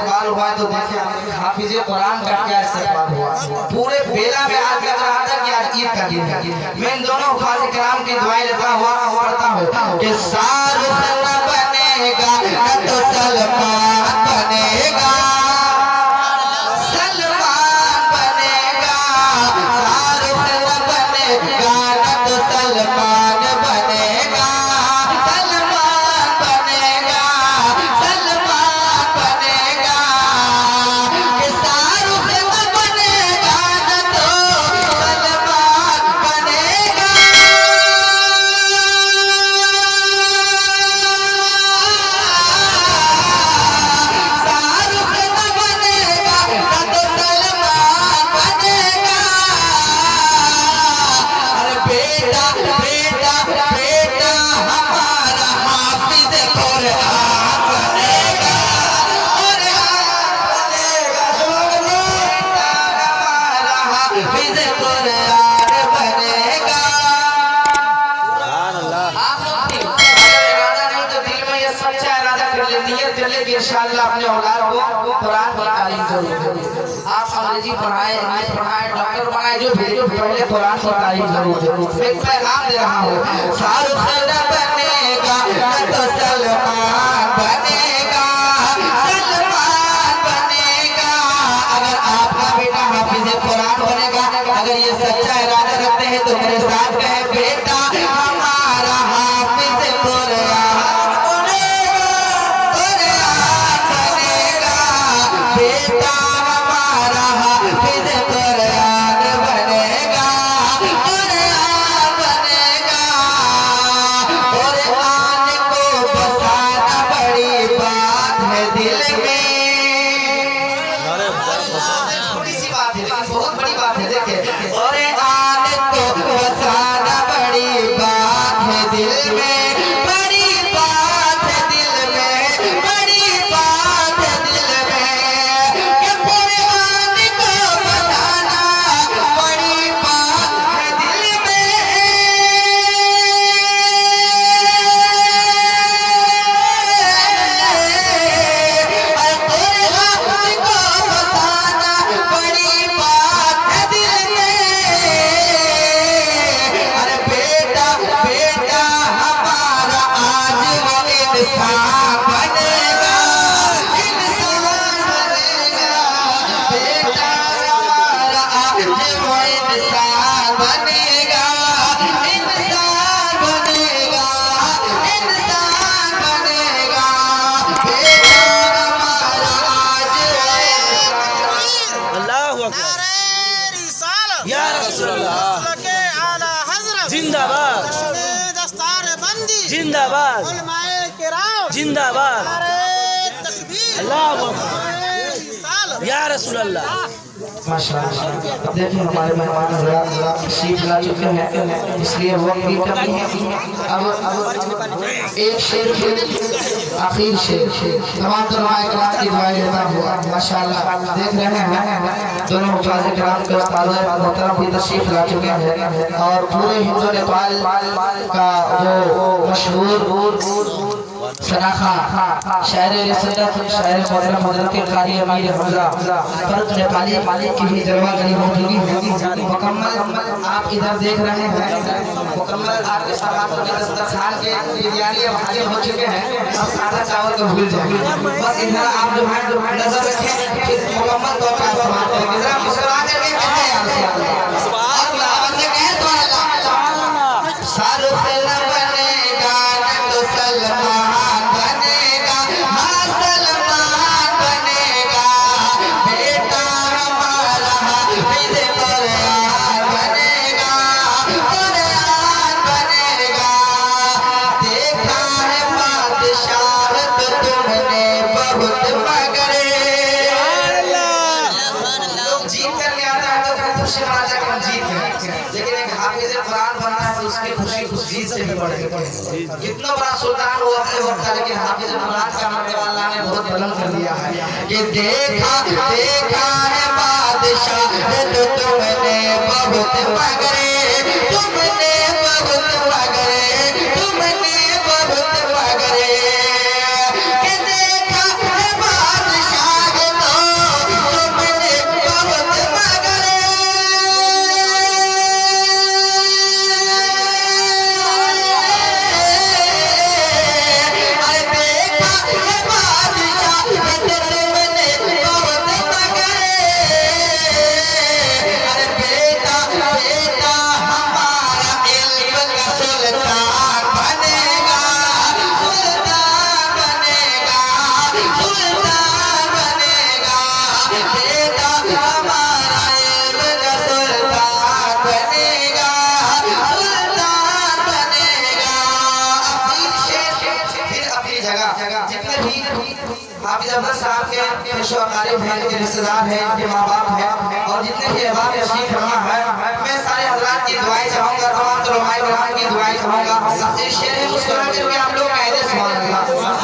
इस्तेमाल हुआ तो देखिए हाफिज कुरान का क्या इस्तेमाल हुआ। पूरे बेला में आज लग रहा था कि आज ईद का दिन है। मैं इन दोनों हफाज किराम की दुआएं लेता हुआ पढ़ता हूँ कि शाहरुख न बनेगा न तो सलमान बनेगा, सलमान बनेगा। शाहरुख न बनेगा न तो सलमान बनेगा, सलमान बनेगा, सलमान बनेगा। कि शाहरुख न बनेगा न तो सलमान बनेगा। शाहरुख न बनेगा न तो सलमान बनेगा। अरे बेटा बेटा बेटा हमारा हाफिज कुरान बनेगा, कुरान बनेगा। बेटा हमारा हाफिज कुरान बनेगा। आप लोग भी अगर इरादा नहीं तो दिल में ये सच्चा इरादा कर ले, नियत कर ले कि इंशाअल्लाह अपने औलाद को कुरान की तालीम जरूर दें। आप अंग्रेजी पढ़ाएं, इंग्लिश पढ़ाएं, डॉक्टर बनाएं, जो भी पहले कुरान की तालीम जरूर दें। एक पैगाम दे रहा हूँ, शाहरुख न बनेगा न तो सलमान बनेगा, सलमान बनेगा। अगर आपका बेटा हाफिज कुरान बनेगा, अगर ये सच्चा इरादा रखते हैं तो मेरे साथ कहे बेटा हमारा हाफिज कुरान बनेगा, कुरान बनेगा। बेटा हमारा हाफिज कुरान बनेगा, कुरान बनेगा। कुरान को बसाना बड़ी बात है दिल में। थोड़ी सी बात है लेकिन बहुत बड़ी बात है। देखिए कुरान को बसाना बड़ी बात है दिल में, बड़ी बात है दिल में, बड़ी बात है दिल में। कि कुरान को बसाना बड़ी बात है दिल में। कुरान को बसाना बड़ी बात है दिल में। अरे बेटा बेटा हमारा आज वो इंसान बनेगा, इंसान बनेगा। बेटा हमारा आज वो इंसान बनेगा, इंसान बनेगा, इंसान बनेगा। बेटा हमारा आज अल्लाहु अकबर या रसूलल्लाह जिंदाबाद जिंदाबाद जिंदाबाद अल्लाहु अकबर या रसूलल्लाह। माशाअल्लाह। देखिए हमारे मेहमान हज़रात तशरीफ ला चुके हैं, इसलिए वक्त भी कम है। अब एक शेर आखिर शेर तमाम दुआएं कराम की दुआएं लेता हुआ माशाअल्लाह देख रहे हैं दोनों हफाज किराम के उस्ताद मोहतरम भी तशरीफ ला चुके हैं और पूरे हिंदू नेपाल का वो मशहूर सराखा शायर रिसलत शायर मोहतरम हज़रत कारी अमीर हमजा फर्द नेपाली की भी जलवा गरी मौजूदगी होगी मुकम्मल। आप इधर देख रहे हैं मुकम्मल आपके साथ दस्तरखान के बिरयानी अब हाजिर हो चुके हैं। अब सादा चावल को भूल जाए, बस इधर आप जो है नजर रखें कि मुकम्मल तौर पर समाप्त करेंगे। जरा मुस्कुरा करके कहते हैं यार सुभान अल्लाह, से कहे सुभान अल्लाह। शाहरुख न बनेगा न तो सलमान बनेगा, हाँ सलमान बनेगा। बेटा हमारा हाफिज कुरान बनेगा, कुरान बनेगा। देखा है बादशाह तो तुमने बहुत मगरे। जीत करके आता है तो खुशी मनाता है कि हम जीत गए, लेकिन एक हाफिज कुरान बनना है तो उसकी खुशी उस जीत से भी बढ़ गई। कितना बड़ा सुल्तान हुआ अपने वक्त का, लेकिन हाफिज कुरान का मर्तबा अल्लाह ने बहुत बुलंद कर दिया है कि देखा देखा है बादशाह तो तुमने बहुत मगरे, तुमने बहुत मगरे, तुमने बहुत मगरे। कि देखा है बादशाह आपके रिश्तेदार हैं, के रिश्तेदार हैं, के माँ बाप हैं और जितने भी अहबाब तशरीफ फरमा है, मैं सारे हजरात की दुआएं चाहूंगा, तमाम उलमाए किराम की दुआएं चाहूंगा। इस शेर में मुस्कुरा करके आप लोग कह दे सुभान अल्लाह।